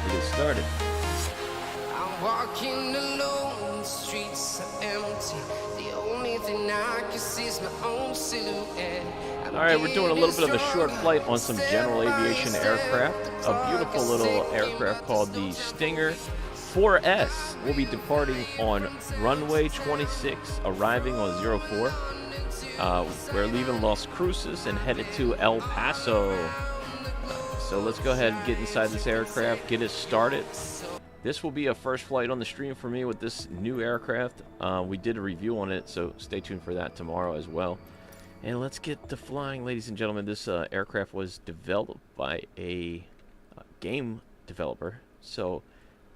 about to get started. I'm walking alone, the streets are empty. The only thing I can see is my own silhouette. Alright, we're doing a little bit of a short flight on some general aviation aircraft. A beautiful little aircraft called the Stinger 4S. We'll be departing on runway 26, arriving on 04. We're leaving Los Cruces and headed to El Paso. So let's go ahead and get inside this aircraft, get it started. This will be a first flight on the stream for me with this new aircraft. We did a review on it, so stay tuned for that tomorrow as well. And let's get to flying, ladies and gentlemen. This aircraft was developed by a game developer, so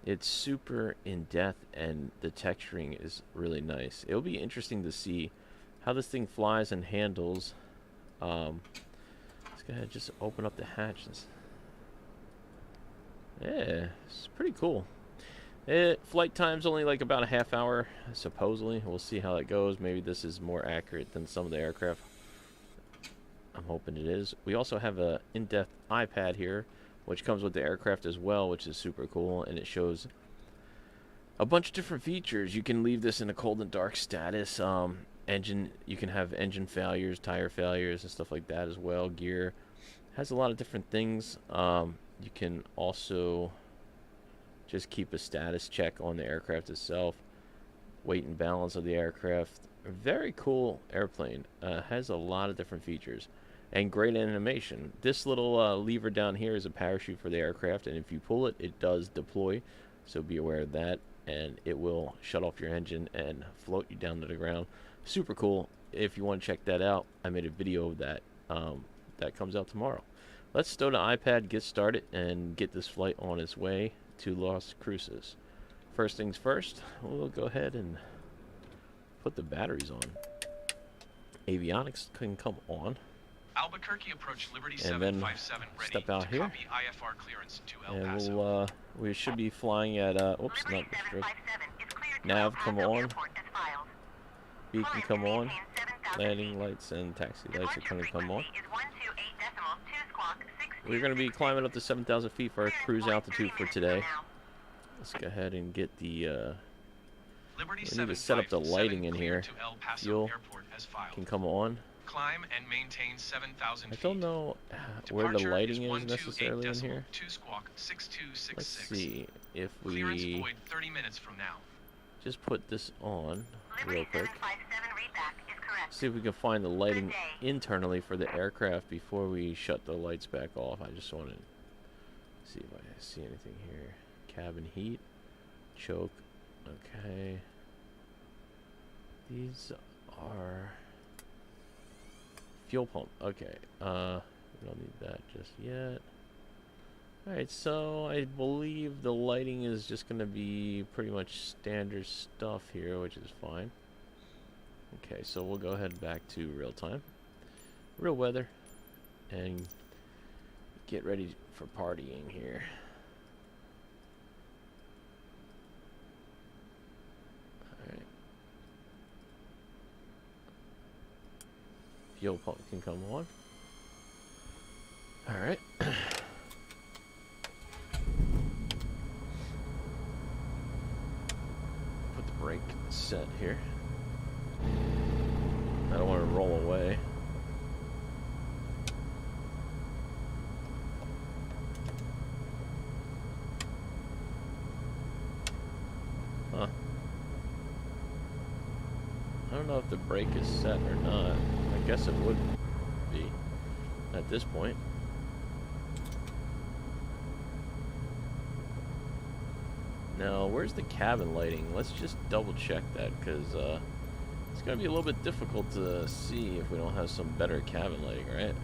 it's super in-depth and the texturing is really nice. It'll be interesting to see how this thing flies and handles. Let's go ahead and just open up the hatches. Yeah, it's pretty cool. Flight time's only like about a half hour, supposedly. We'll see how that goes. Maybe this is more accurate than some of the aircraft. I'm hoping it is. We also have a in-depth iPad here, which comes with the aircraft as well, which is super cool, and it shows a bunch of different features. You can leave this in a cold and dark status. Engine, you can have engine failures, tire failures, and stuff like that as well. Gear has a lot of different things. You can also just keep a status check on the aircraft itself. Weight and balance of the aircraft. A very cool airplane. Has a lot of different features and great animation. This little lever down here is a parachute for the aircraft, and if you pull it, it does deploy, so be aware of that, and it will shut off your engine and float you down to the ground. Super cool. If you want to check that out, I made a video of that. That comes out tomorrow. Let's stow the iPad, get started, and get this flight on its way to Los Cruces. First things first, we'll go ahead and put the batteries on. Avionics can come on. Albuquerque approach Liberty and then 757 ready step out to here. copy IFR clearance to El And Paso. we should be flying at oops, not the stroke. Nav come on. Beacon come on. Landing lights and taxi lights are going to come on. We're going to be climbing up to 7,000 feet for our cruise altitude for today. Let's go ahead and get the we need to set up the lighting in here. Fuel can come on. Climb and maintain 7,000 I don't know where the lighting is necessarily in here. Let's see if we 30 minutes from now. just put this on real quick. See if we can find the lighting internally for the aircraft before we shut the lights back off. I just want to see if I see anything here. Cabin heat, choke. Okay. These are fuel pump. Okay. We don't need that just yet. Alright, so I believe the lighting is just going to be pretty much standard stuff here, which is fine. Okay, so we'll go ahead back to real time. Real weather. And get ready for partying here. Alright. Fuel pump can come on. Alright. Put the brake set here. I don't want to roll away. Huh. I don't know if the brake is set or not. I guess it would be at this point. Now, where's the cabin lighting? Let's just double check that, because it's going to be a little bit difficult to see if we don't have some better cabin lighting, right?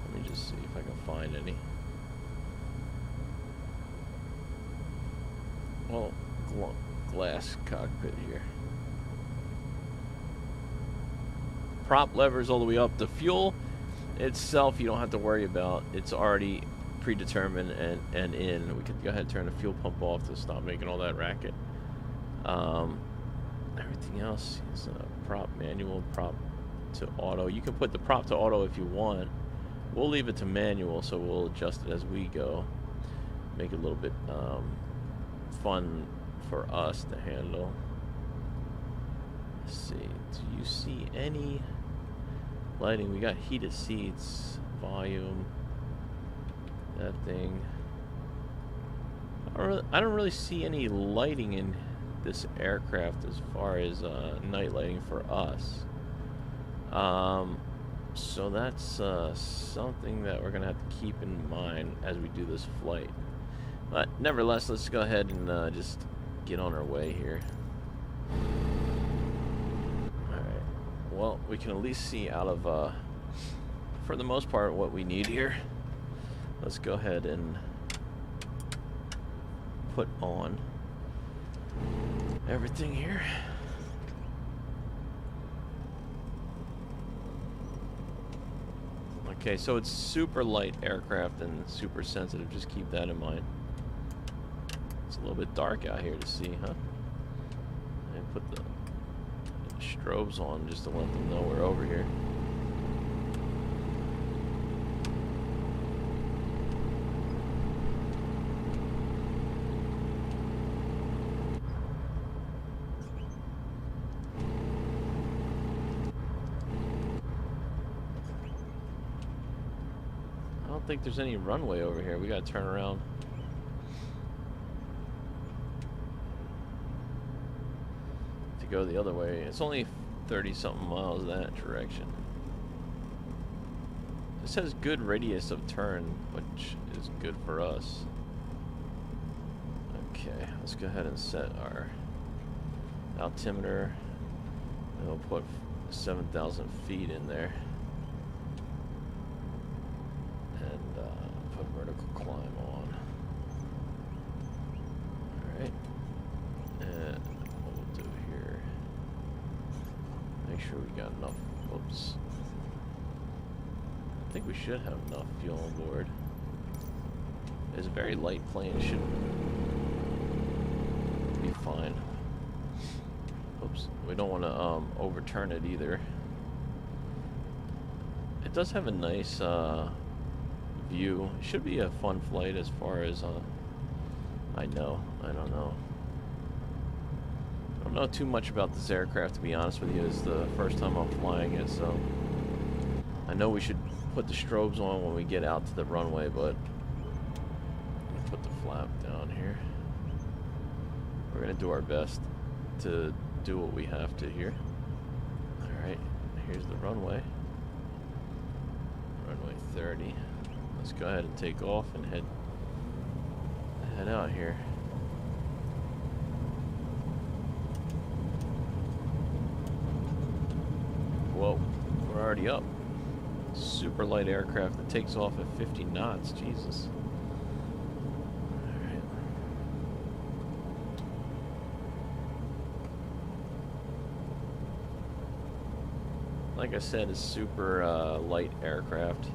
Let me just see if I can find any. Well, glass cockpit here. Prop levers all the way up. The fuel itself you don't have to worry about. It's already predetermined and in. We could go ahead and turn the fuel pump off to stop making all that racket. Everything else is prop manual, prop to auto. You can put the prop to auto if you want. We'll leave it to manual, so we'll adjust it as we go. make it a little bit fun for us to handle. Let's see. Do you see any lighting? We got heated seats, volume, that thing. I don't really see any lighting in this aircraft as far as night lighting for us. So that's something that we're gonna have to keep in mind as we do this flight. But nevertheless, let's go ahead and just get on our way here. Alright. Well, we can at least see out of, for the most part, what we need here. Let's go ahead and put on everything here. Okay, so it's super light aircraft and super sensitive. Just keep that in mind. It's a little bit dark out here to see, huh? And put the strobes on just to let them know we're over here. I don't think there's any runway over here. We gotta turn around. To go the other way. It's only 30-something miles that direction. It says good radius of turn, which is good for us. Okay, let's go ahead and set our altimeter. And we'll put 7,000 feet in there. Put vertical climb on. Alright. And what we'll do here, make sure we got enough. Oops. I think we should have enough fuel on board. It's a very light plane. It should be fine. Oops. We don't want to overturn it either. It does have a nice view. It should be a fun flight as far as I don't know. I don't know too much about this aircraft, to be honest with you. It's the first time I'm flying it, so I know we should put the strobes on when we get out to the runway, but put the flap down here. We're gonna do our best to do what we have to here. Alright, here's the runway. Runway 30. Let's go ahead and take off and head out here. Whoa, we're already up. Super light aircraft that takes off at 50 knots. Jesus. Alright. Like I said, it's super light aircraft.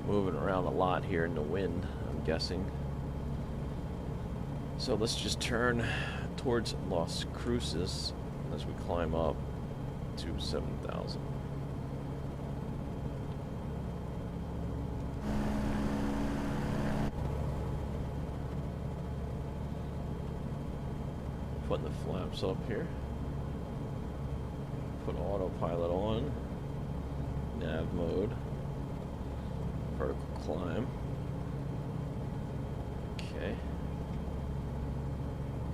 Moving around a lot here in the wind, I'm guessing. So let's just turn towards Las Cruces as we climb up to 7,000. Putting the flaps up here. Put autopilot on. Nav mode. Vertical climb. Okay.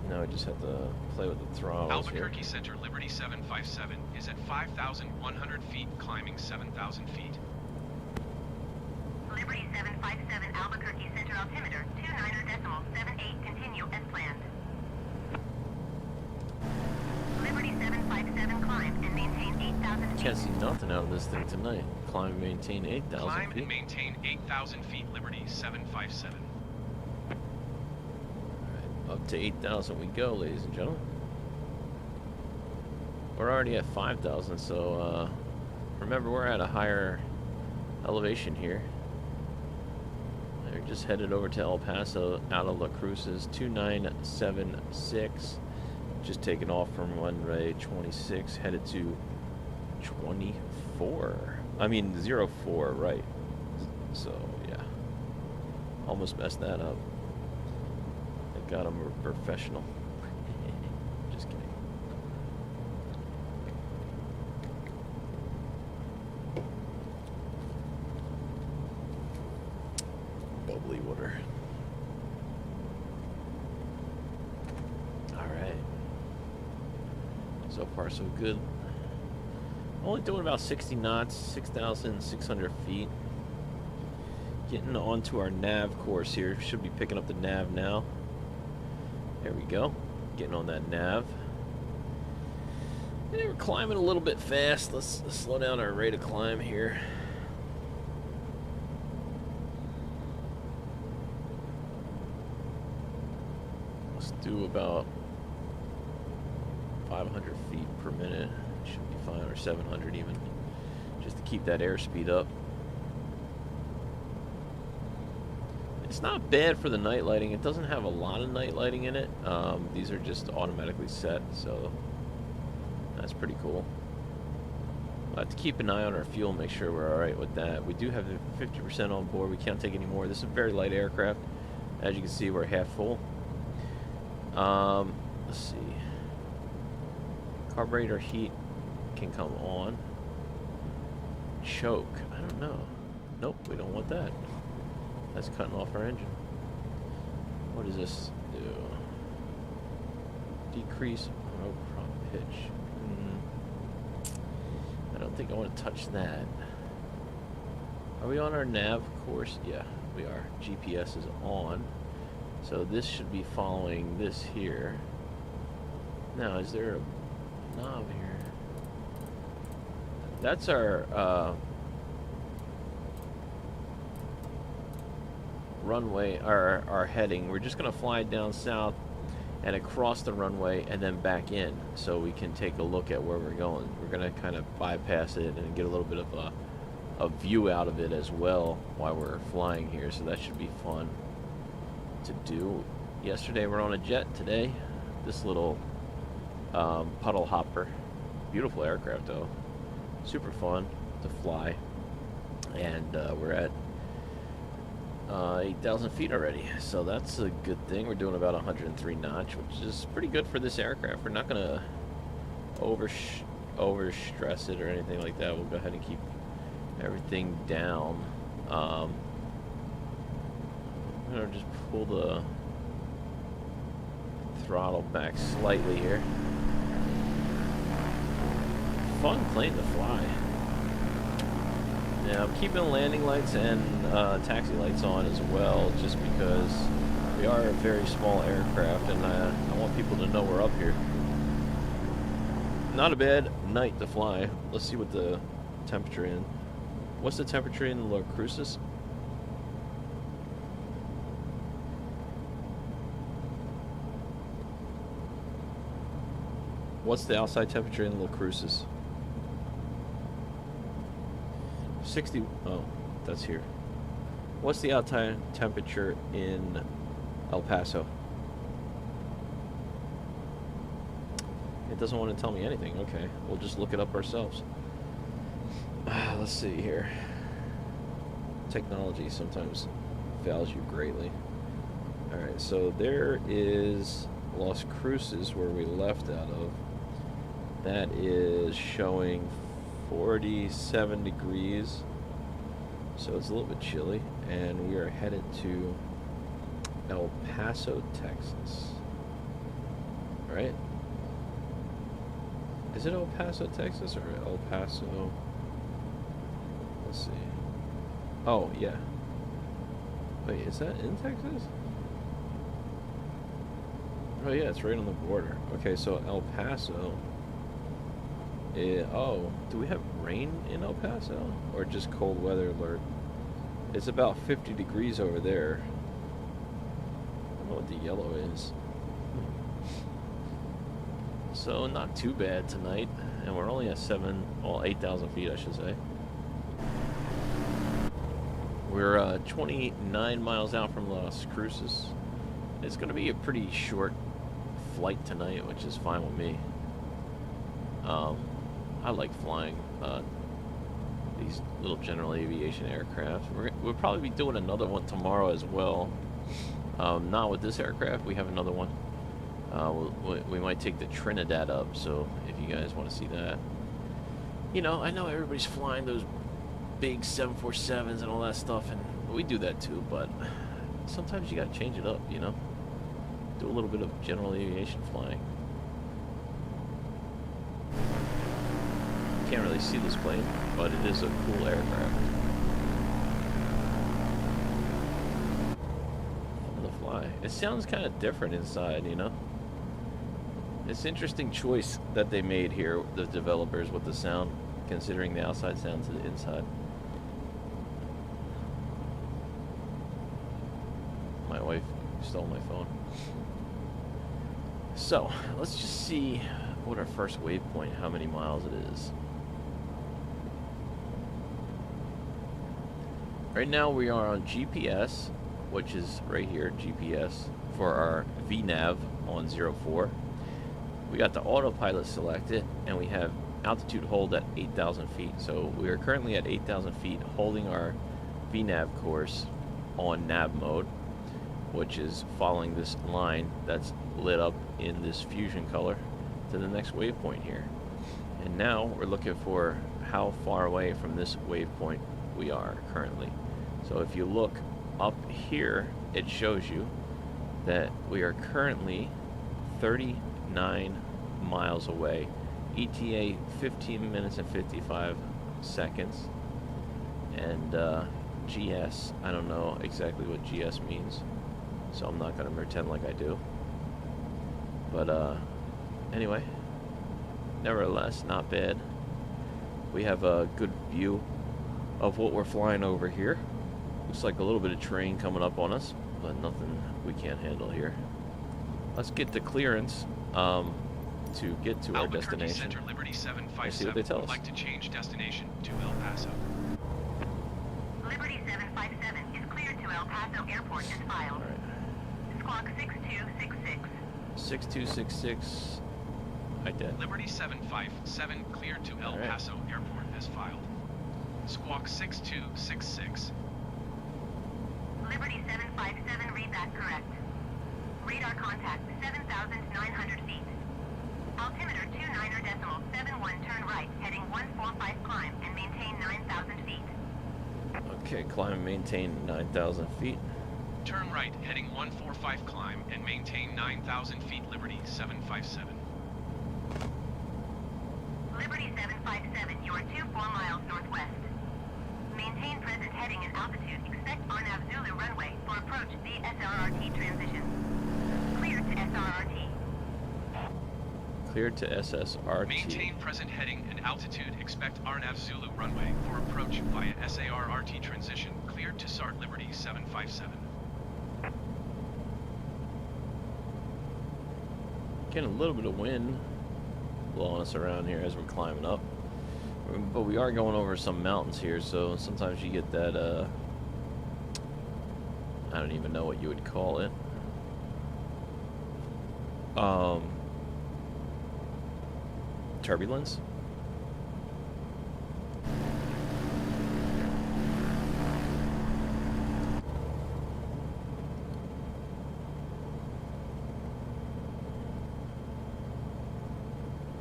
Now we just have to play with the throttles Albuquerque here. Center, Liberty 757 is at 5,100 feet, climbing 7,000 feet. Liberty 757 Albuquerque Center altimeter 29.78, continue as planned. Liberty 757 climb and maintain 8,000 feet. Can't see nothing out of this thing tonight. Climb and maintain 8,000 Climb feet. and maintain 8,000 feet, Liberty 757. Up to 8,000 we go, ladies and gentlemen. We're already at 5,000, so remember we're at a higher elevation here. We're just headed over to El Paso out of La Cruces, 2976. Just taking off from runway 26, headed to 04. I mean 04, right? So yeah, almost messed that up. God, I'm a professional. Just kidding. Bubbly water. Alright. So far, so good. Only doing about 60 knots, 6,600 feet. Getting onto our nav course here. Should be picking up the nav now. There we go. Getting on that nav. And we're climbing a little bit fast. Let's slow down our rate of climb here. Let's do about 500 feet per minute. Should be fine, or 700 even. Just to keep that airspeed up. It's not bad for the night lighting. It doesn't have a lot of night lighting in it. These are just automatically set, so that's pretty cool. We'll have to keep an eye on our fuel, make sure we're alright with that. We do have 50% on board. We can't take any more. This is a very light aircraft. As you can see, we're half full. Let's see. Carburetor heat can come on. Choke. I don't know. Nope, we don't want that. That's cutting off our engine. What does this do? Decrease rope prop pitch. I don't think I want to touch that. Are we on our nav course? Yeah, we are. GPS is on. So this should be following this here. Now, is there a knob here? That's our runway, our heading. We're just gonna fly down south and across the runway and then back in, so we can take a look at where we're going. We're gonna kind of bypass it and get a little bit of a view out of it as well while we're flying here, so that should be fun to do. Yesterday we're on a jet. Today this little puddle hopper. Beautiful aircraft though, super fun to fly. And we're at 8,000 feet already, so that's a good thing. We're doing about 103 knots, which is pretty good for this aircraft. We're not gonna over stress it or anything like that. We'll go ahead and keep everything down. I'm gonna just pull the throttle back slightly here. Fun plane to fly. Yeah, I'm keeping landing lights and taxi lights on as well, just because we are a very small aircraft, and I want people to know we're up here. Not a bad night to fly. Let's see what the temperature in. What's the temperature in the CRUCES? What's the outside temperature in the CRUCES? 60. Oh, that's here. What's the outside temperature in El Paso? It doesn't want to tell me anything. Okay, we'll just look it up ourselves. Let's see here. Technology sometimes fails you greatly. Alright, so there is Las Cruces, where we left out of. That is showing 47 degrees, so it's a little bit chilly, and we are headed to El Paso, Texas. Right? Is it El Paso, Texas, or El Paso? Let's see. Oh, yeah. Wait, is that in Texas? Oh, yeah, it's right on the border. Okay, so El Paso. Oh, do we have rain in El Paso? Or just cold weather alert? It's about 50 degrees over there. I don't know what the yellow is. So not too bad tonight, and we're only at 8,000 feet, I should say. We're 29 miles out from Las Cruces. It's going to be a pretty short flight tonight, which is fine with me. I like flying these little general aviation aircraft. We'll probably be doing another one tomorrow as well. Not with this aircraft. We have another one. We might take the Trinidad up, so if you guys want to see that. You know, I know everybody's flying those big 747s and all that stuff, and we do that too, but sometimes you gotta change it up, you know? Do a little bit of general aviation flying. Can't really see this plane, but it is a cool aircraft. Fun to fly. It sounds kind of different inside, you know? It's an interesting choice that they made here, the developers, with the sound, considering the outside sound to the inside. My wife stole my phone. So, let's just see what our first waypoint, how many miles it is. Right now we are on GPS, which is right here, GPS, for our VNAV on 04. We got the autopilot selected, and we have altitude hold at 8,000 feet. So we are currently at 8,000 feet, holding our VNAV course on nav mode, which is following this line that's lit up in this fusion color to the next waypoint here. And now we're looking for how far away from this waypoint we are currently. So if you look up here, it shows you that we are currently 39 miles away. ETA 15 minutes and 55 seconds. And GS, I don't know exactly what GS means, so I'm not going to pretend like I do. But anyway, nevertheless, not bad. We have a good view of what we're flying over here. Looks like a little bit of terrain coming up on us, but nothing we can't handle here. Let's get the clearance to get to our destination. Center, Liberty 757 Let's see what they tell us. would like to change destination to El Paso. Liberty 757 is cleared to El Paso Airport as filed. All right. Squawk 6266. 6266. Like that. Liberty 757 cleared to El Alright. Paso Airport as filed. Squawk 6266. Liberty 757, read that correct. Radar contact 7,900 feet. Altimeter 29.71, turn right, heading 145 climb and maintain 9,000 feet. Okay, climb and maintain 9,000 feet. Turn right, heading 145 climb and maintain 9,000 feet. Liberty 757. Liberty 757, you are 24 miles northwest. Maintain present heading and altitude. Expect RNAV Zulu runway for approach the SRRT transition. Clear to SRRT. Cleared to SSRT. Maintain present heading and altitude. Expect RNAV Zulu runway for approach via SARRT transition. Cleared to SART Liberty 757. Getting a little bit of wind blowing us around here as we're climbing up. But we are going over some mountains here, so sometimes you get that, I don't even know what you would call it. Turbulence?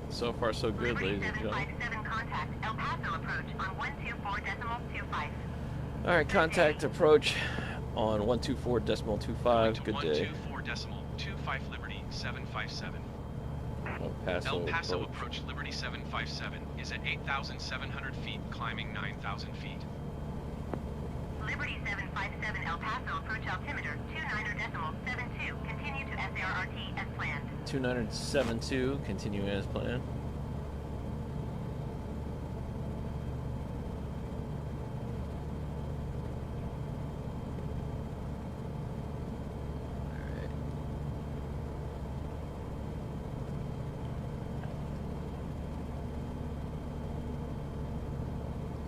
So far, so good, Liberty ladies and gentlemen. 757 contact El Paso approach on 124.25. All right, contact approach on 124.25. Good day. 124.25 Liberty 757. El Paso, El Paso approach. approach Liberty 757 is at 8,700 feet, climbing 9,000 feet. Liberty 757 El Paso approach altimeter 29.72. Continue to SARRT as planned. 2972, continuing as planned. Alright.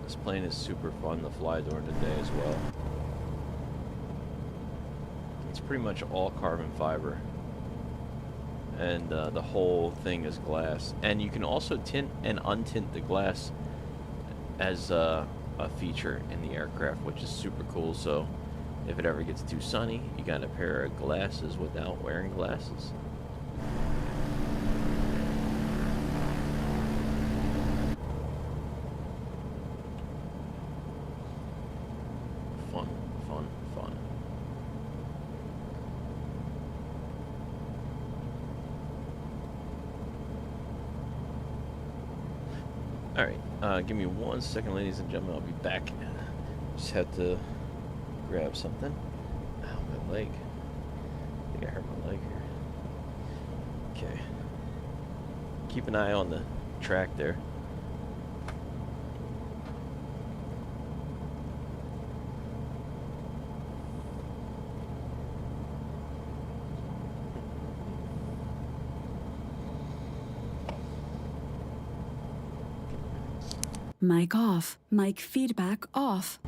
This plane is super fun to fly during the day as well. It's pretty much all carbon fiber. And the whole thing is glass, and you can also tint and untint the glass as a feature in the aircraft, which is super cool. So If it ever gets too sunny, you got a pair of glasses without wearing glasses. Fun, fun, fun. Alright, give me 1 second, ladies and gentlemen. I'll be back. Just had to grab something. Ow, my leg. I think I hurt my leg here. Okay. Keep an eye on the track there. Mic off. Mic feedback off.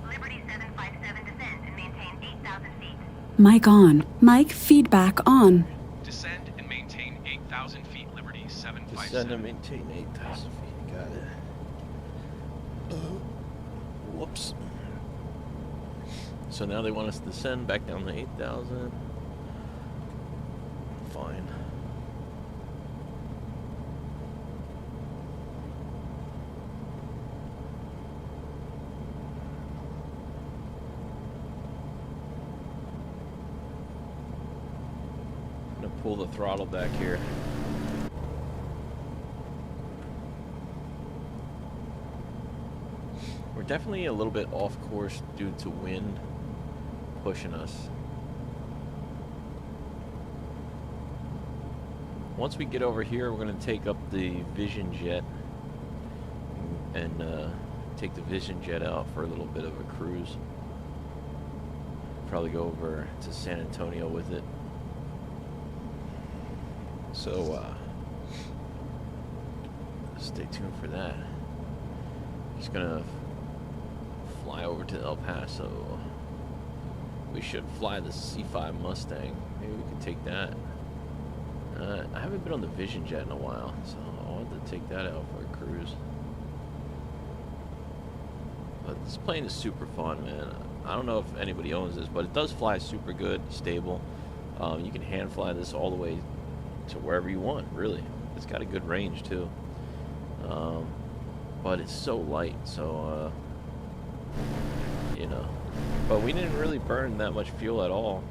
Liberty 757 descend and maintain 8,000 feet. Mic on. Mic feedback on. Descend and maintain 8,000 feet, Liberty 757. Descend and maintain 8,000 feet. Got it. Whoops. So now they want us to descend back down to 8,000. Fine. I'm gonna pull the throttle back here. We're definitely a little bit off course due to wind pushing us. Once we get over here, we're going to take up the Vision Jet and take the Vision Jet out for a little bit of a cruise. Probably go over to San Antonio with it. So stay tuned for that. Just gonna fly over to El Paso. We should fly the C5 Mustang. Maybe we could take that. I haven't been on the Vision Jet in a while, so I wanted to take that out for a cruise. But this plane is super fun, man. I don't know if anybody owns this, but it does fly super good, stable. You can hand fly this all the way to wherever you want, really. It's got a good range too. But it's so light, so you know. But we didn't really burn that much fuel at all.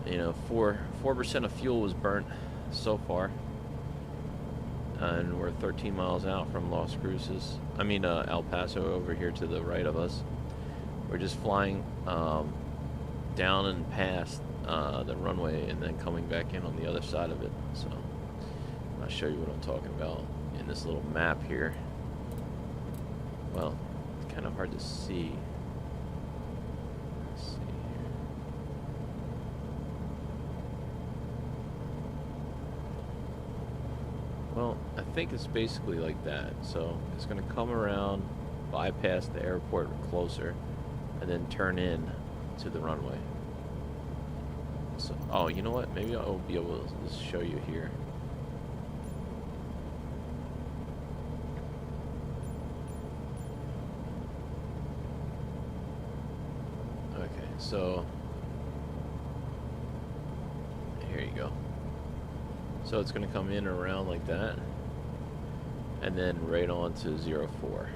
You know, 4% of fuel was burnt so far, and we're 13 miles out from Las Cruces. I mean, El Paso over here to the right of us. We're just flying down and past the runway, and then coming back in on the other side of it. So I'll show you what I'm talking about in this little map here. Well, it's kind of hard to see. Let's see here. Well, I think it's basically like that. So it's going to come around, bypass the airport closer, and then turn in to the runway. So, oh, you know what? Maybe I'll be able to just show you here. Okay, so here you go. So it's going to come in and around like that, and then right on to 04.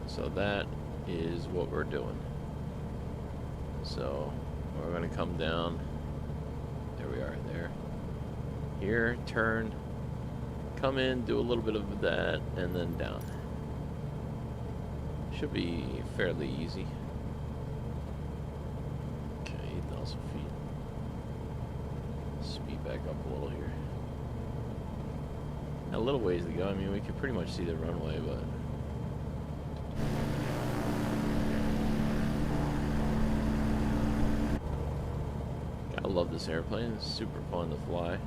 So that is what we're doing. So we're going to come down. There we are, there. Here, turn, come in, do a little bit of that, and then down. Should be fairly easy. 8,000 feet. Speed back up a little here. A little ways to go. I mean, we could pretty much see the runway, but I love this airplane. It's super fun to fly.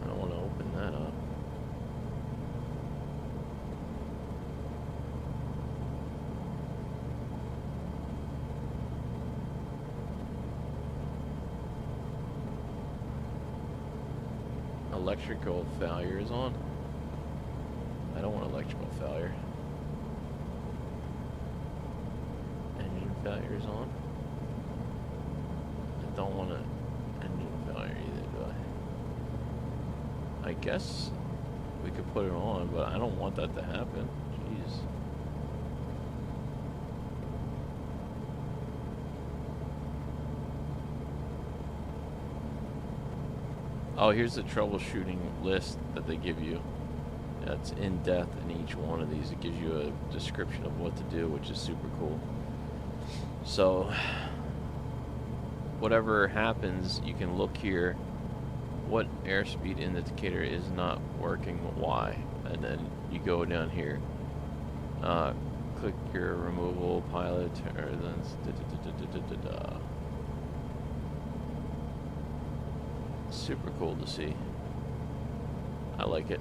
I don't want to open that up. Electrical failure is on. I don't want electrical failure. Engine failure is on. I don't want an engine failure either, do I? I guess we could put it on, but I don't want that to happen. Jeez. Oh, here's the troubleshooting list that they give you. That's in depth in each one of these. It gives you a description of what to do, which is super cool. So, whatever happens, you can look here. What airspeed indicator is not working? Why? And then you go down here. Click your removal pilot. Or then super cool to see. I like it.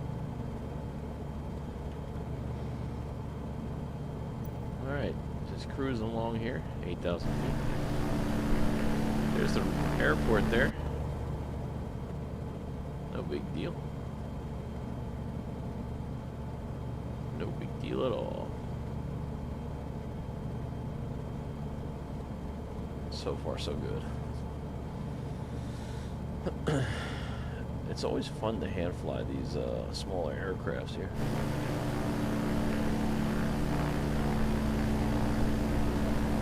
Alright, just cruising along here. 8,000 feet. There's the airport there. No big deal. No big deal at all. So far, so good. It's always fun to hand fly these smaller aircrafts here.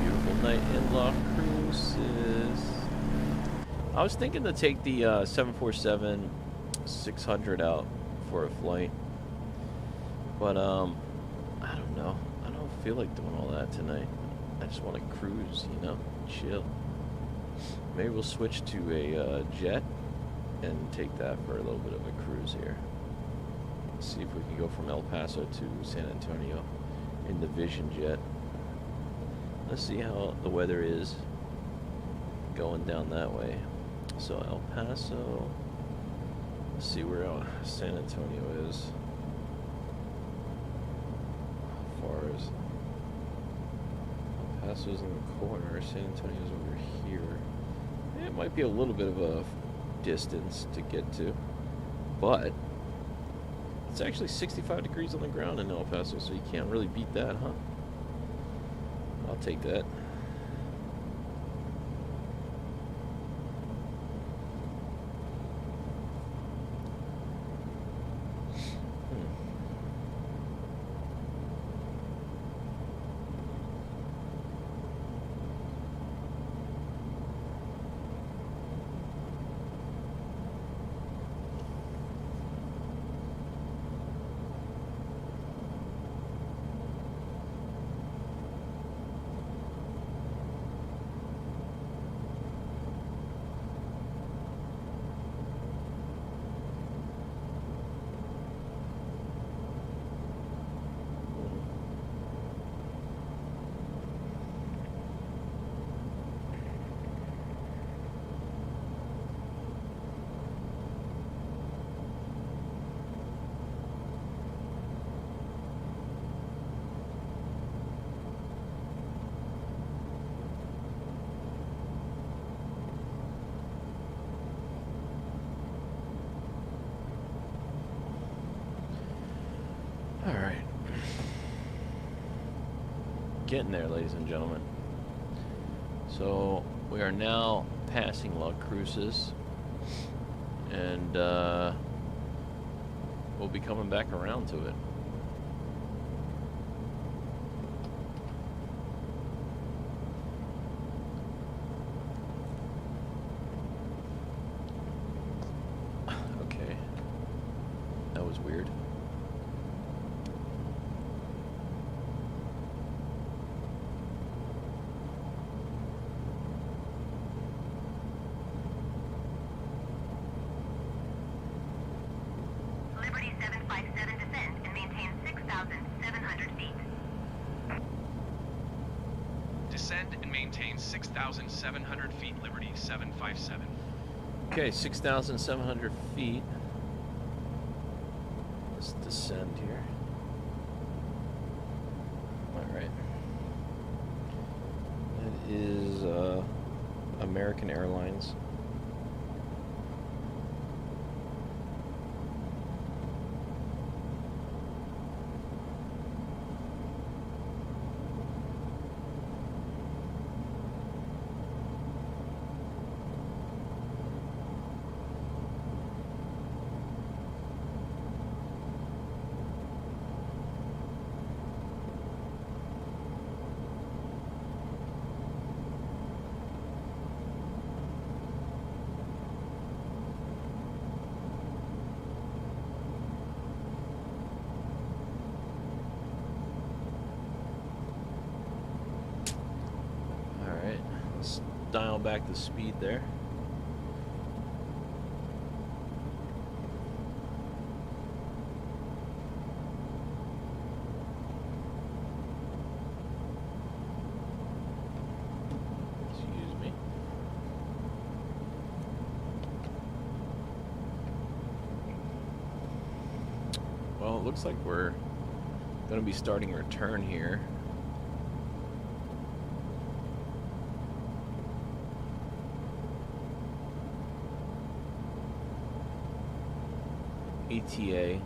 Beautiful night in La Cruces. I was thinking to take the 747-600 out for a flight, but I don't know. I don't feel like doing all that tonight. I just want to cruise, you know, chill. Maybe we'll switch to a jet and take that for a little bit of a cruise here. See if we can go from El Paso to San Antonio in the Vision jet. Let's see how the weather is going down that way. So El Paso, let's see where San Antonio is. How far is El Paso's in the corner, San Antonio's over here. It might be a little bit of a distance to get to, but it's actually 65 degrees on the ground in El Paso, so you can't really beat that, huh? I'll take that. Alright. Getting there, ladies and gentlemen. So, we are now passing La Cruces. And, we'll be coming back around to it. Okay. That was weird. Ascend and maintain 6,700 feet, Liberty 757. Okay, 6,700 feet. Let's descend here. Alright. That is American Airlines. Dial back the speed there. Excuse me. Well, it looks like we're going to be starting a return here. ETA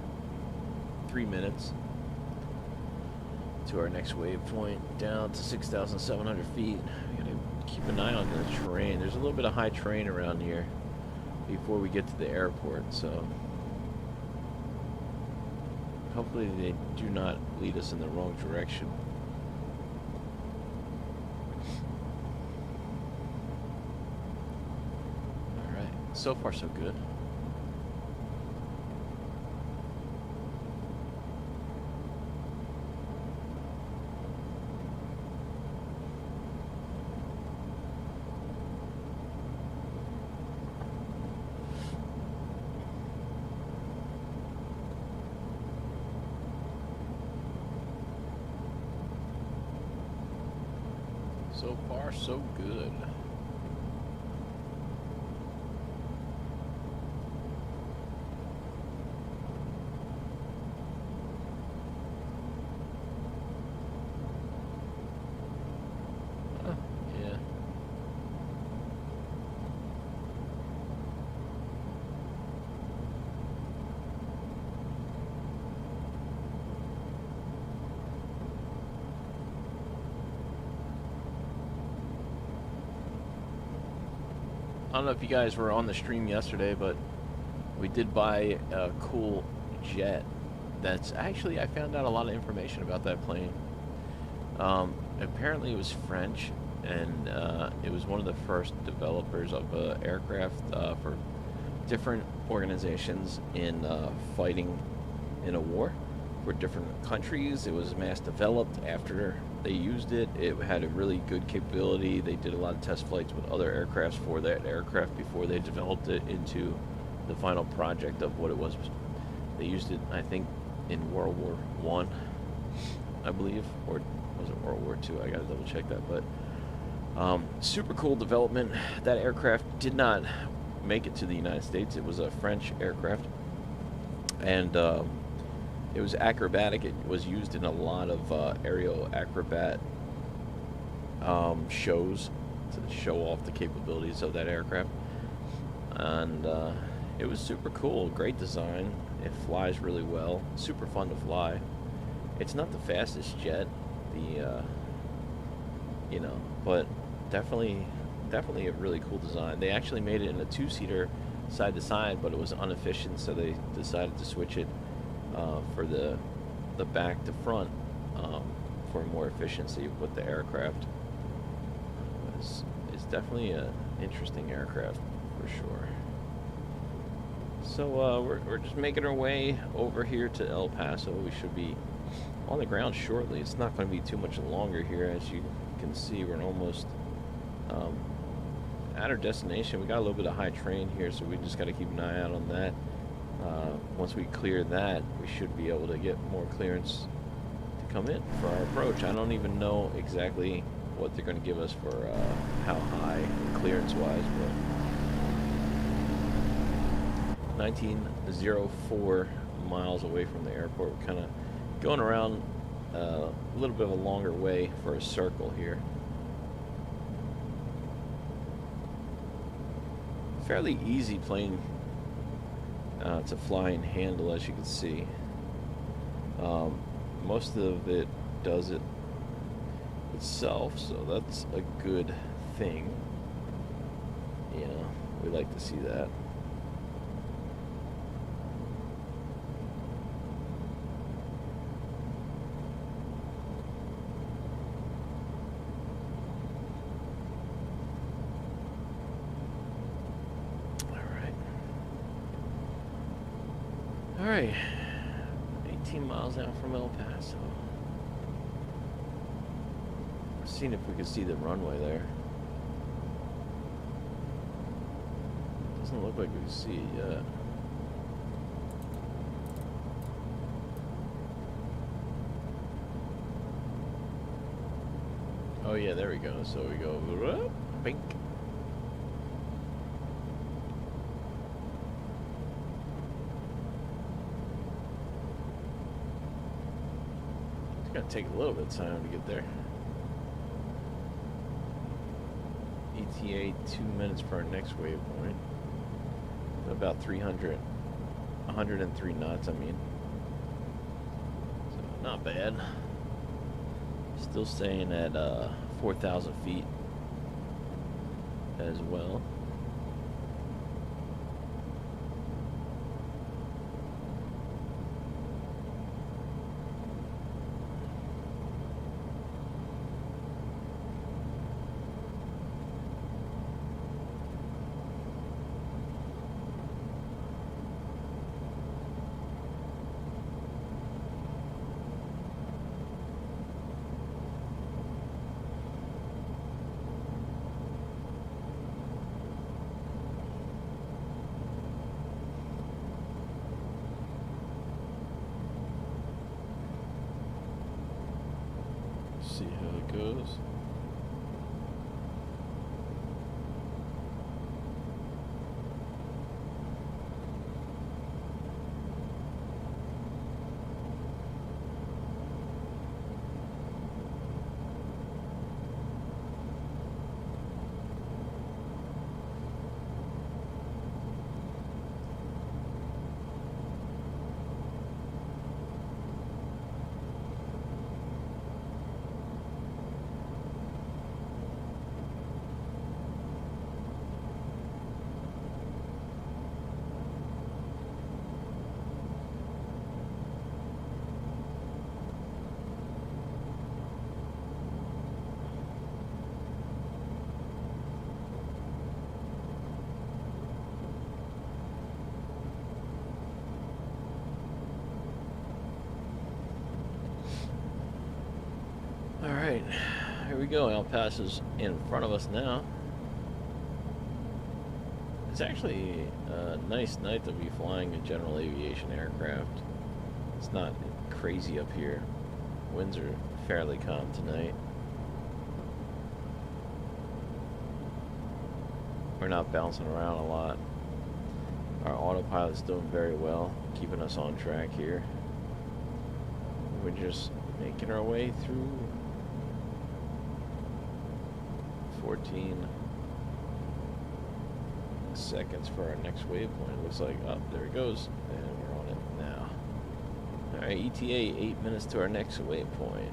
3 minutes to our next waypoint, down to 6,700 feet. We gotta keep an eye on the terrain. There's a little bit of high terrain around here before we get to the airport, so hopefully they do not lead us in the wrong direction. Alright, so far so good. So far, so good. Yeah. I don't know if you guys were on the stream yesterday, but we did buy a cool jet. That's actually, I found out a lot of information about that plane. Apparently it was French, and it was one of the first developers of aircraft for different organizations in fighting in a war for different countries. It was mass developed after they used it. It had a really good capability. They did a lot of test flights with other aircrafts for that aircraft before they developed it into the final project of what it was. They used it, I think, in World War I, I believe, or was it World War II? I gotta double check that, but super cool development. That aircraft did not make it to the United States. It was a French aircraft, and it was acrobatic. It was used in a lot of aerial acrobat shows to show off the capabilities of that aircraft, and it was super cool. Great design. It flies really well. Super fun to fly. It's not the fastest jet, you know, but definitely a really cool design. They actually made it in a two-seater side to side, but it was inefficient, so they decided to switch it for the back to front for more efficiency with the aircraft. It's definitely an interesting aircraft for sure. So we're just making our way over here to El Paso. We should be on the ground shortly. It's not going to be too much longer here. As you can see, we're almost at our destination. We got a little bit of high terrain here, so we just got to keep an eye out on that. Once we clear that, we should be able to get more clearance to come in for our approach. I don't even know exactly what they're going to give us for how high clearance-wise, but 1904 miles away from the airport. We're kind of going around a little bit of a longer way for a circle here. Fairly easy plane to fly and handle, as you can see. Most of it does it itself, so that's a good thing. You know, we like to see that. All right, 18 miles out from El Paso. Seeing if we can see the runway there. Doesn't look like we can see it yet. Oh yeah, there we go. So we go, bink. It's gonna take a little bit of time to get there. ETA 2 minutes for our next waypoint. About 103 knots, I mean. So not bad. Still staying at 4,000 feet as well. See how it goes. Alright, here we go. El Paso's in front of us now. It's actually a nice night to be flying a general aviation aircraft. It's not crazy up here. Winds are fairly calm tonight. We're not bouncing around a lot. Our autopilot's doing very well, keeping us on track here. We're just making our way through 14 seconds for our next waypoint. Looks like, oh, there it goes, and we're on it now. Alright, ETA 8 minutes to our next waypoint.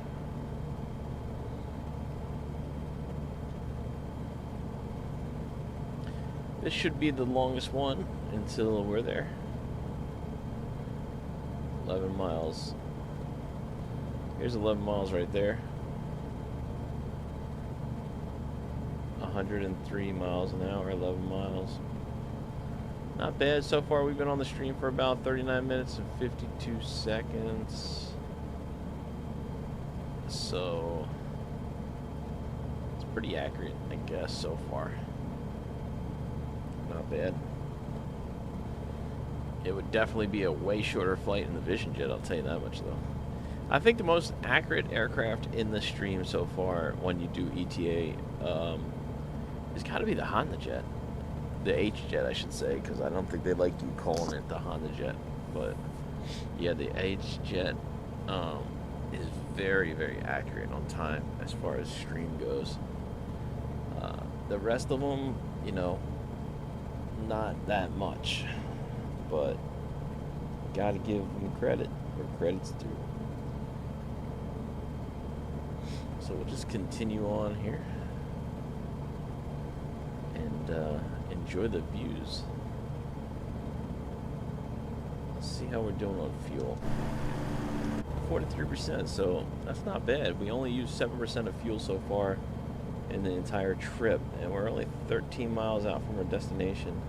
This should be the longest one until we're there. 11 miles. Here's 11 miles right there. 103 miles an hour, 11 miles. Not bad. So far we've been on the stream for about 39 minutes and 52 seconds. So it's pretty accurate, I guess, so far. Not bad. It would definitely be a way shorter flight in the Vision Jet, I'll tell you that much though. I think the most accurate aircraft in the stream so far when you do ETA has got to be the Honda Jet. The H-Jet, I should say, because I don't think they like you calling it the Honda Jet. But, yeah, the H-Jet is very, very accurate on time as far as stream goes. The rest of them, you know, not that much. But, got to give them credit where credit's due. So we'll just continue on here and enjoy the views. Let's see how we're doing on fuel. 43%, so that's not bad. We only used 7% of fuel so far in the entire trip, and we're only 13 miles out from our destination.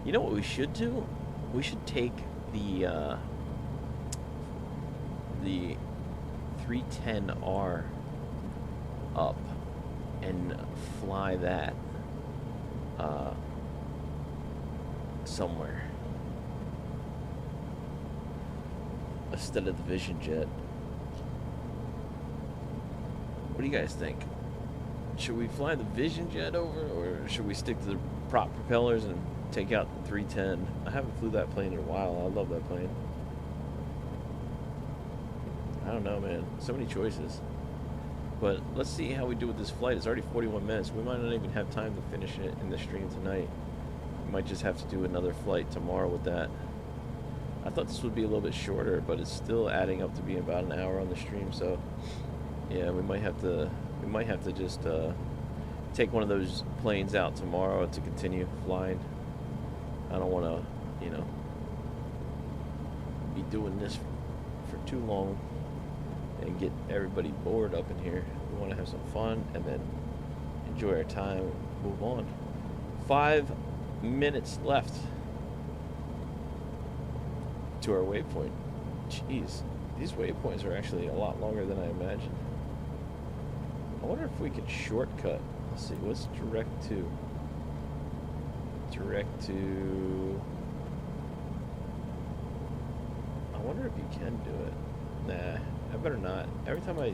You know what we should do? We should take the 310R up and fly that somewhere instead of the Vision Jet. What do you guys think? Should we fly the Vision Jet over, or should we stick to the prop propellers and take out the 310? I haven't flew that plane in a while. I love that plane. I don't know, man. So many choices. But let's see how we do with this flight. It's already 41 minutes. We might not even have time to finish it in the stream tonight. We might just have to do another flight tomorrow with that. I thought this would be a little bit shorter, but it's still adding up to be about an hour on the stream. So, yeah, we might have to just take one of those planes out tomorrow to continue flying. I don't want to, you know, be doing this for too long and get everybody bored up in here. We want to have some fun and then enjoy our time, move on. 5 minutes left to our waypoint. Jeez, these waypoints are actually a lot longer than I imagined. I wonder if we could shortcut. Let's see, what's direct to? Direct to... I wonder if you can do it. Nah, I better not. Every time I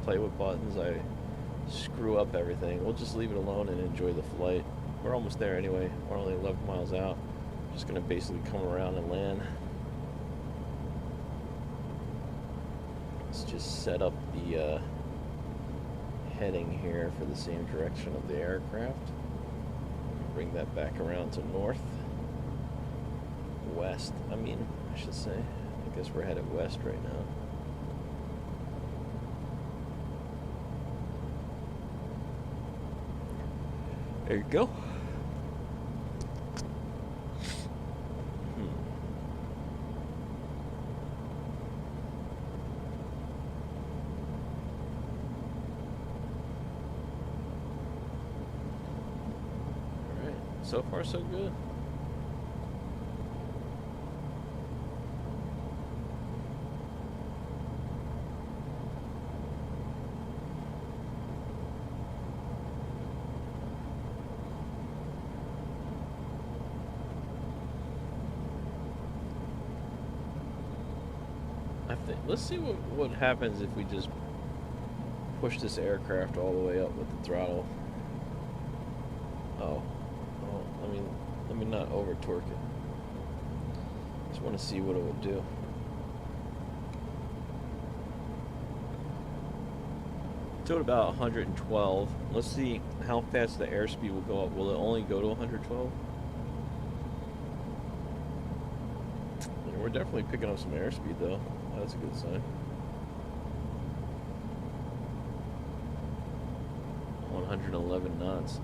play with buttons, I screw up everything. We'll just leave it alone and enjoy the flight. We're almost there anyway. We're only 11 miles out. Just gonna basically come around and land. Let's just set up the heading here for the same direction of the aircraft. Bring that back around to north. West, I should say. I guess we're headed west right now. There you go. Alright, so far so good. Let's see what happens if we just push this aircraft all the way up with the throttle. Oh, let me not over torque it. Just want to see what it would do. To about 112. Let's see how fast the airspeed will go up. Will it only go to 112? Yeah, we're definitely picking up some airspeed though. That's a good sign. 111 knots.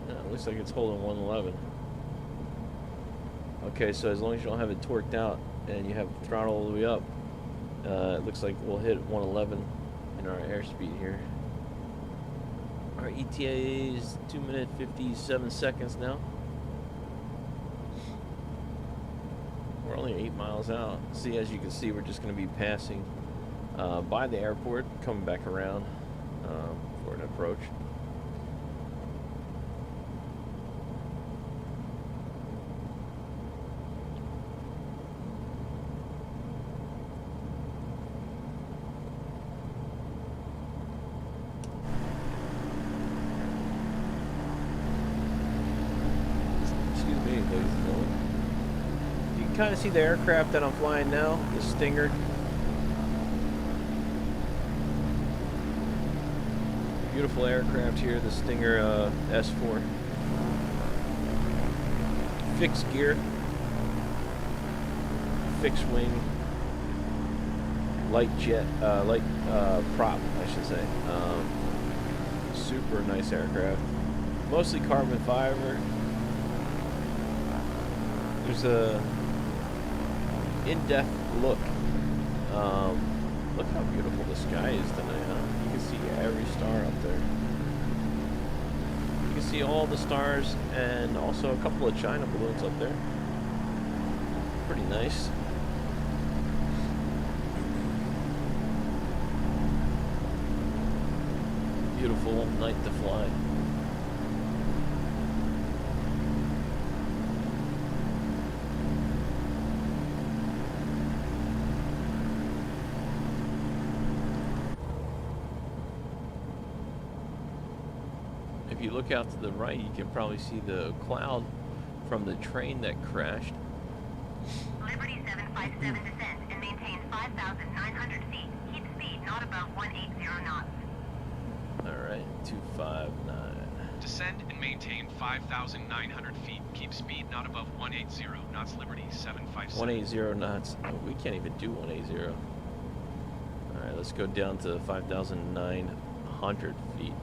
Yeah, it looks like it's holding 111. Okay, so as long as you don't have it torqued out and you have the throttle all the way up, it looks like we'll hit 111 in our airspeed here. Our ETA is 2 minutes 57 seconds now. We're only 8 miles out. See, as you can see, we're just going to be passing by the airport, coming back around for an approach. kind of see the aircraft that I'm flying now, the Stinger. Beautiful aircraft here, the Stinger S4. Fixed gear, fixed wing, light jet, light prop, I should say. Super nice aircraft. Mostly carbon fiber. There's a in-depth look. Look how beautiful the sky is tonight, huh? You can see every star up there. You can see all the stars and also a couple of China balloons up there. Pretty nice. Beautiful night to fly. If you look out to the right, you can probably see the cloud from the train that crashed. Liberty 757 descend and maintain 5,900 feet. Keep speed not above 180 knots. Alright, 259. Descend and maintain 5,900 feet. Keep speed not above 180 knots. Liberty 757. 180 knots. Oh, we can't even do 180. Alright, let's go down to 5,900 feet.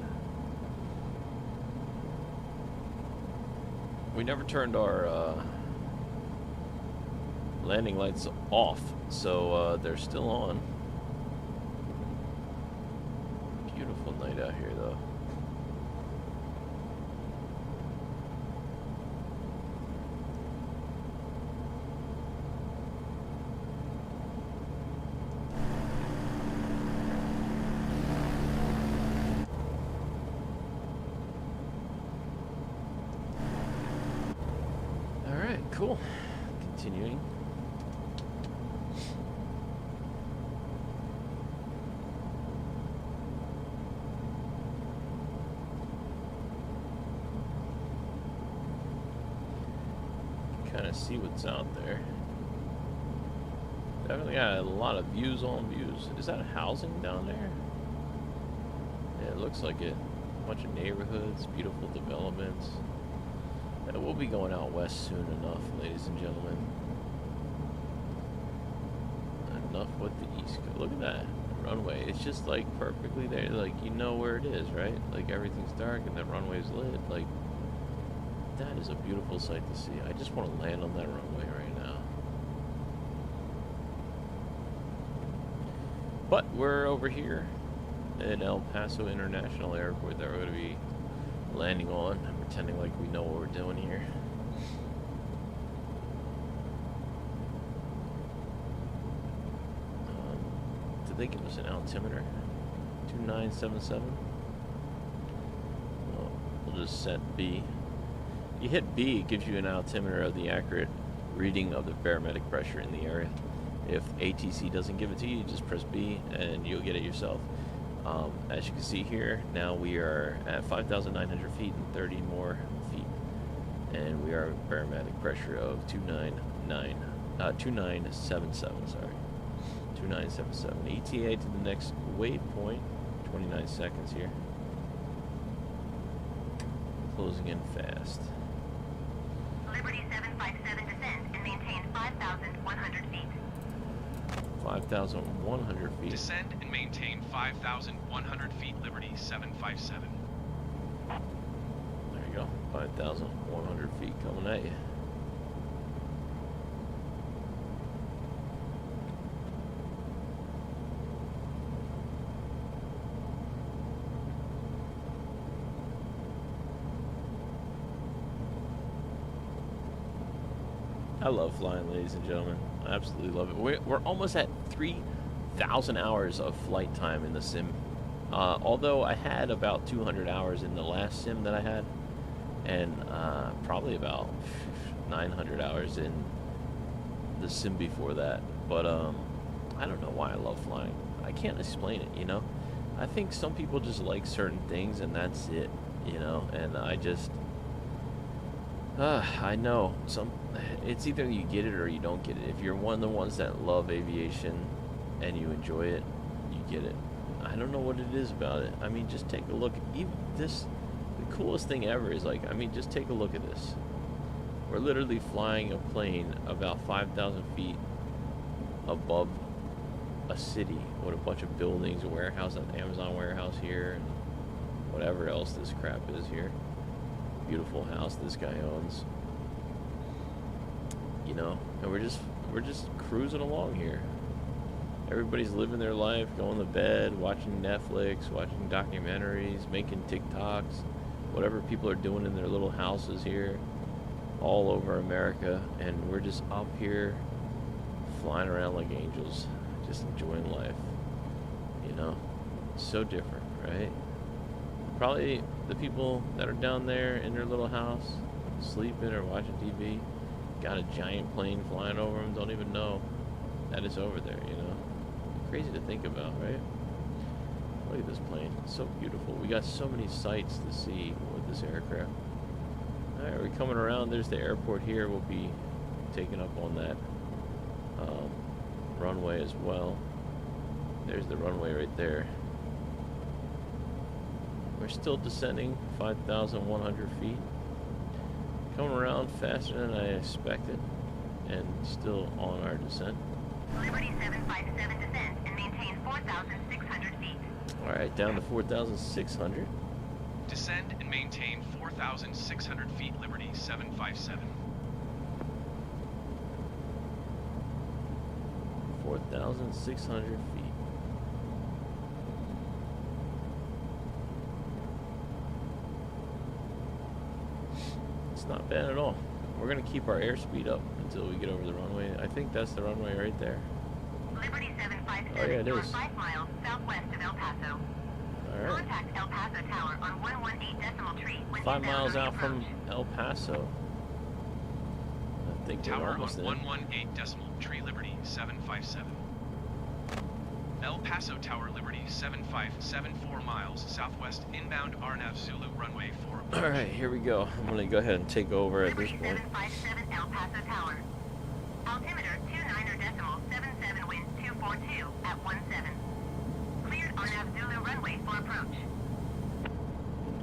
We never turned our landing lights off, so they're still on. Beautiful night out here, though. Cool. Continuing. Kind of see what's out there. Definitely got a lot of views on views. Is that housing down there? Yeah, it looks like it. A bunch of neighborhoods, beautiful developments. We'll be going out west soon enough, ladies and gentlemen. Enough with the East Coast. Look at that runway. It's just like perfectly there. Like, you know where it is, right? Like, everything's dark and that runway's lit. Like, that is a beautiful sight to see. I just want to land on that runway right now. But we're over here at El Paso International Airport that we're going to be landing on, pretending like we know what we're doing here. Did they give us an altimeter? 2977. Well, we'll just set B. You hit B, it gives you an altimeter of the accurate reading of the barometric pressure in the area. If ATC doesn't give it to you, you just press B and you'll get it yourself. As you can see here, now we are at 5,900 feet and 30 more feet. And we are at barometric pressure of 2977, sorry. 2977. ETA to the next waypoint, 29 seconds here. Closing in fast. Liberty 757 descend and maintain 5,100 feet. 5,100 feet. Descend and maintain 5,100 feet. Liberty 757. There you go. 5,100 feet coming at you. I love flying, ladies and gentlemen. I absolutely love it. We're almost at 3,000 hours of flight time in the sim. Although I had about 200 hours in the last sim that I had, and probably about 900 hours in the sim before that. But I don't know why I love flying. I can't explain it, you know? I think some people just like certain things and that's it, you know? And I I know. It's either you get it or you don't get it. If you're one of the ones that love aviation and you enjoy it, you get it. I don't know what it is about it. I mean, just take a look. Even this, the coolest thing ever is like, I mean, just take a look at this. We're literally flying a plane about 5,000 feet above a city with a bunch of buildings, a warehouse, an Amazon warehouse here, and whatever else this crap is here. Beautiful house this guy owns. You know, and we're just cruising along here. Everybody's living their life, going to bed, watching Netflix, watching documentaries, making TikToks, whatever people are doing in their little houses here, all over America, and we're just up here flying around like angels, just enjoying life. You know, so different, right? Probably the people that are down there in their little house, sleeping or watching TV, got a giant plane flying over them, don't even know that it's over there, you know? Crazy to think about, right? Look at this plane, it's so beautiful. We got so many sights to see with this aircraft. Alright, we're coming around. There's the airport here. We'll be taking up on that runway as well. There's the runway right there. We're still descending 5,100 feet. Coming around faster than I expected, and still on our descent. Liberty 757 descend and maintain 4,600 feet. Alright, down to 4,600. Descend and maintain 4,600 feet, Liberty 757. 4,600 feet. It's not bad at all. We're going to keep our airspeed up until we get over the runway. I think that's the runway right there. Liberty 757, Oh, yeah, it you're is. 5 miles southwest of El Paso. Alright. Contact El Paso Tower on 118.3 when 5 inbound miles on the out from approach. El Paso. I think we're Tower on almost there. 118.3 Liberty 757. El Paso Tower Liberty 757, 4 miles southwest inbound RNAV Zulu runway 4. Alright, here we go. I'm going to go ahead and take over at this Liberty point. 757 El Paso Tower. Altimeter 29.77 wind 242 at 17. Cleared RNAV Zulu runway for approach.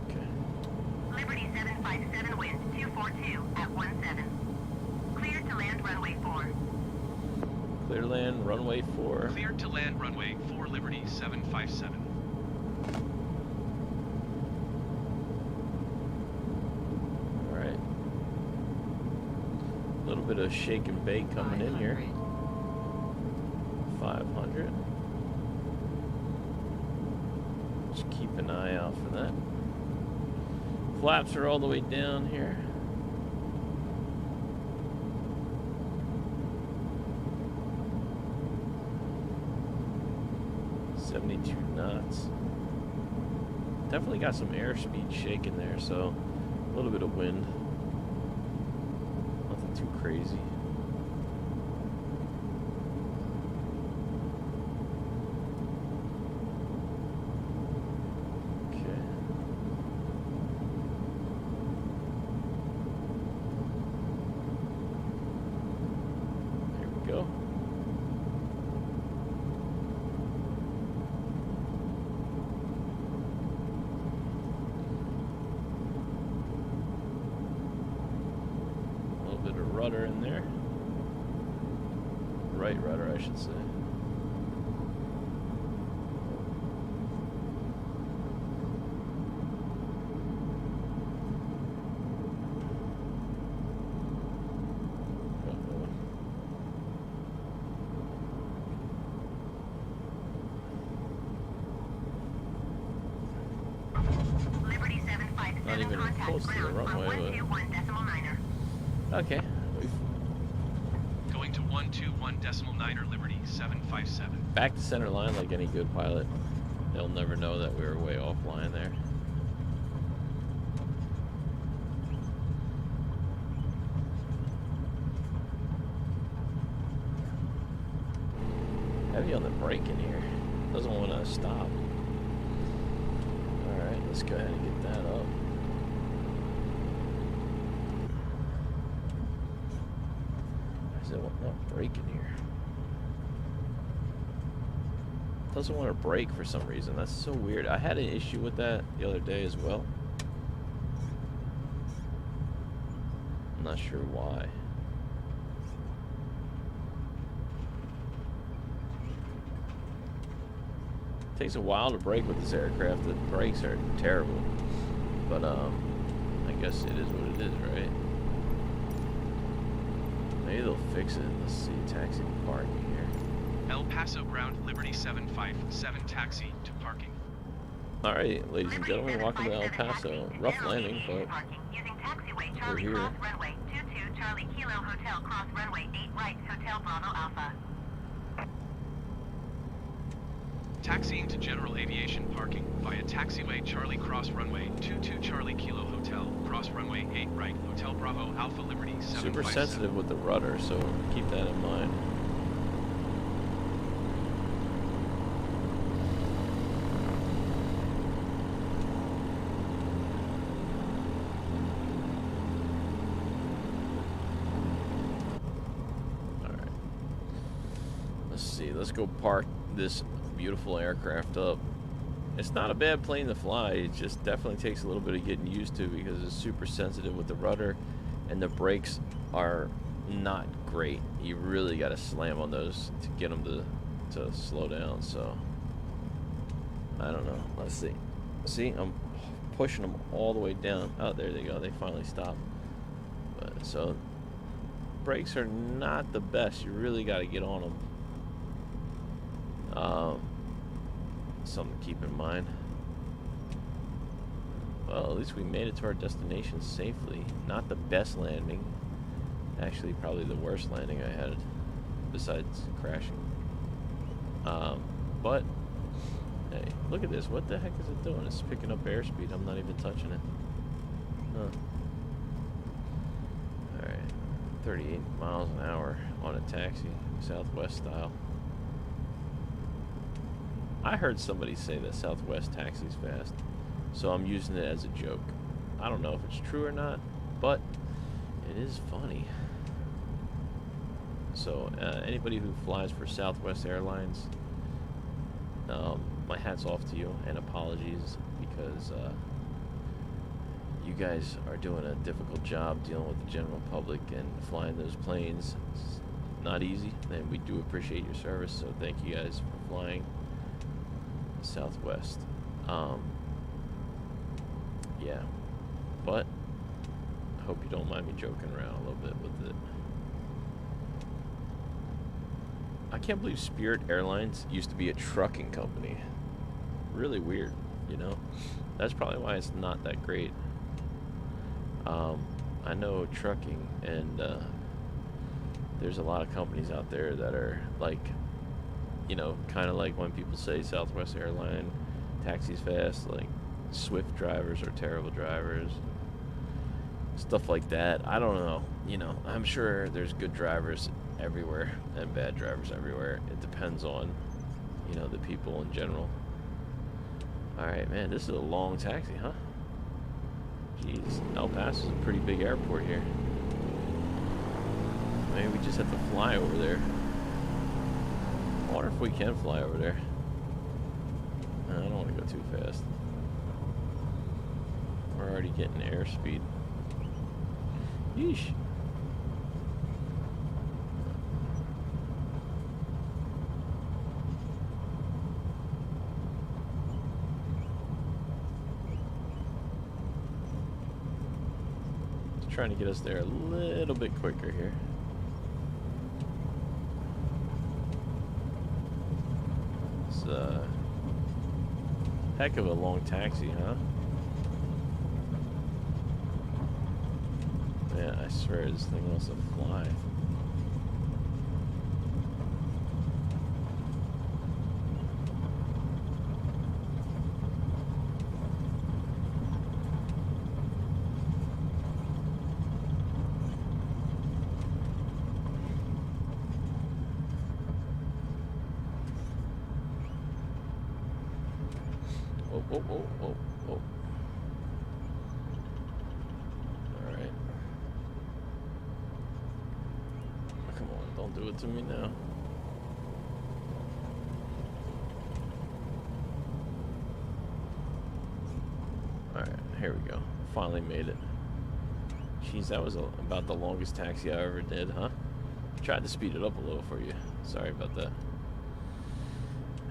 Okay. Liberty 757 wind 242 at 17. Cleared to land runway 4. Clear land, runway 4. Cleared to land runway 4 Liberty 757. Alright. A little bit of shake and bake coming in here. 500. Just keep an eye out for that. Flaps are all the way down here. Knots. Definitely got some airspeed shaking there, so a little bit of wind. Nothing too crazy. Okay. There we go. Rudder in there. Right rudder, I should say. Liberty 757 Not even contact close to the ground on runway, 121.9. but okay. Going to 121.9 Liberty 757. Back to center line like any good pilot. They'll never know that we were way offline there. Heavy on the brake in here. Doesn't want to stop. Alright, let's go ahead and get that up. it not braking here? It doesn't want to brake for some reason. That's so weird. I had an issue with that the other day as well. I'm not sure why. It takes a while to brake with this aircraft. The brakes are terrible. But I guess it is what it is, right? Maybe they'll fix it. Let's see. Taxi to parking here. El Paso ground Liberty 757 taxi to parking. Alright, ladies and gentlemen, welcome to El Paso. Rough landing, but we're here. Runway 22 Charlie Kilo Hotel, cross runway 8 right, Hotel Bravo Alpha. Taxiing to general aviation parking via taxiway Charlie cross runway 22 Charlie Kilo Hotel, cross runway 8 right, Hotel Bravo Alpha Liberty 757. Super sensitive with the rudder, so keep that in mind. Alright. Let's see, let's go park this beautiful aircraft up. It's not a bad plane to fly. It just definitely takes a little bit of getting used to because it's super sensitive with the rudder and the brakes are not great. You really got to slam on those to get them to slow down. So I don't know. Let's see. See, I'm pushing them all the way down. Oh, there they go. They finally stopped. But so brakes are not the best. You really got to get on them. Something to keep in mind. Well, at least we made it to our destination safely. Not the best landing. Actually, probably the worst landing I had, besides crashing. But, hey, look at this. What the heck is it doing? It's picking up airspeed. I'm not even touching it. Huh. Alright. 38 miles an hour on a taxi, Southwest style. I heard somebody say that Southwest taxis fast, so I'm using it as a joke. I don't know if it's true or not, but it is funny. So anybody who flies for Southwest Airlines, my hat's off to you, and apologies because you guys are doing a difficult job dealing with the general public and flying those planes. It's not easy, and we do appreciate your service, so thank you guys for flying Southwest. Yeah, but I hope you don't mind me joking around a little bit with it. I can't believe Spirit Airlines used to be a trucking company. Really weird, you know? That's probably why it's not that great. I know trucking, and there's a lot of companies out there that are like, you know, kind of like when people say Southwest Airline taxis fast, like Swift drivers are terrible drivers, stuff like that. I don't know, you know, I'm sure there's good drivers everywhere and bad drivers everywhere. It depends on, you know, the people in general. Alright, man, this is a long taxi, huh? Jeez, El Paso is a pretty big airport here. Maybe we just have to fly over there. I wonder if we can fly over there. No, I don't want to go too fast. We're already getting airspeed. Yeesh. Just trying to get us there a little bit quicker here. Heck of a long taxi, huh? Man, I swear this thing wants to fly. Whoa, whoa, whoa, whoa. Alright. Come on. it to me now. Alright, here we go. Finally made it. Jeez, that was about the longest taxi I ever did, huh? Tried to speed it up a little for you. Sorry about that.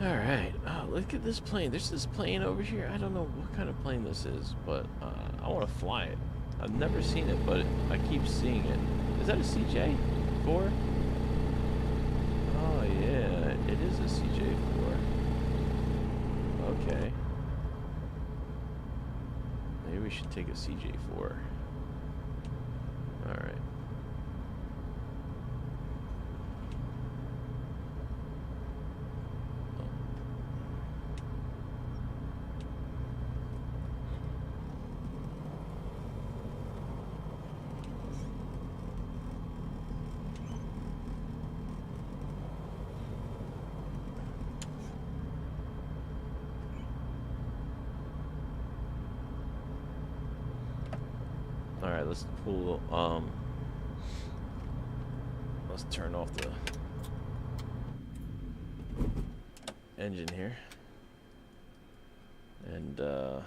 Alright. Oh, look at this plane. There's this plane over here. I don't know what kind of plane this is, but I want to fly it. I've never seen it, but I keep seeing it. Is that a CJ-4? Oh, yeah. It is a CJ-4. Okay. Maybe we should take a CJ-4. Alright. Alright, let's pull, let's turn off the engine here. And, come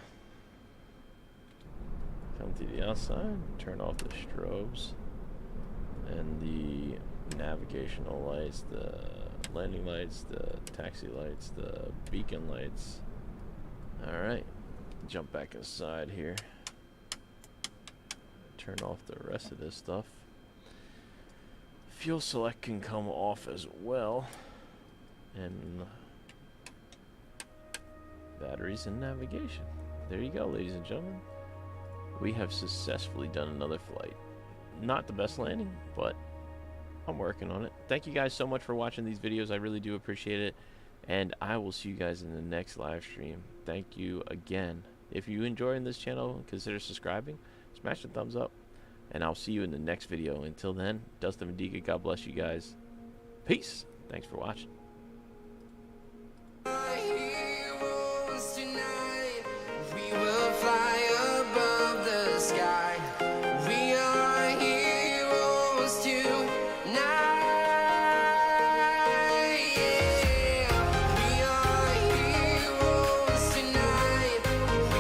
to the outside, turn off the strobes and the navigational lights, the landing lights, the taxi lights, the beacon lights. Alright, jump back inside here. Turn off the rest of this stuff. Fuel select can come off as well. And batteries and navigation. There you go, ladies and gentlemen. We have successfully done another flight. Not the best landing, but I'm working on it. Thank you guys so much for watching these videos. I really do appreciate it. And I will see you guys in the next live stream. Thank you again. If you enjoy this channel, consider subscribing. Smash the thumbs up, and I'll see you in the next video. Until then, Dustin Medica, God bless you guys. Peace. Thanks for watching.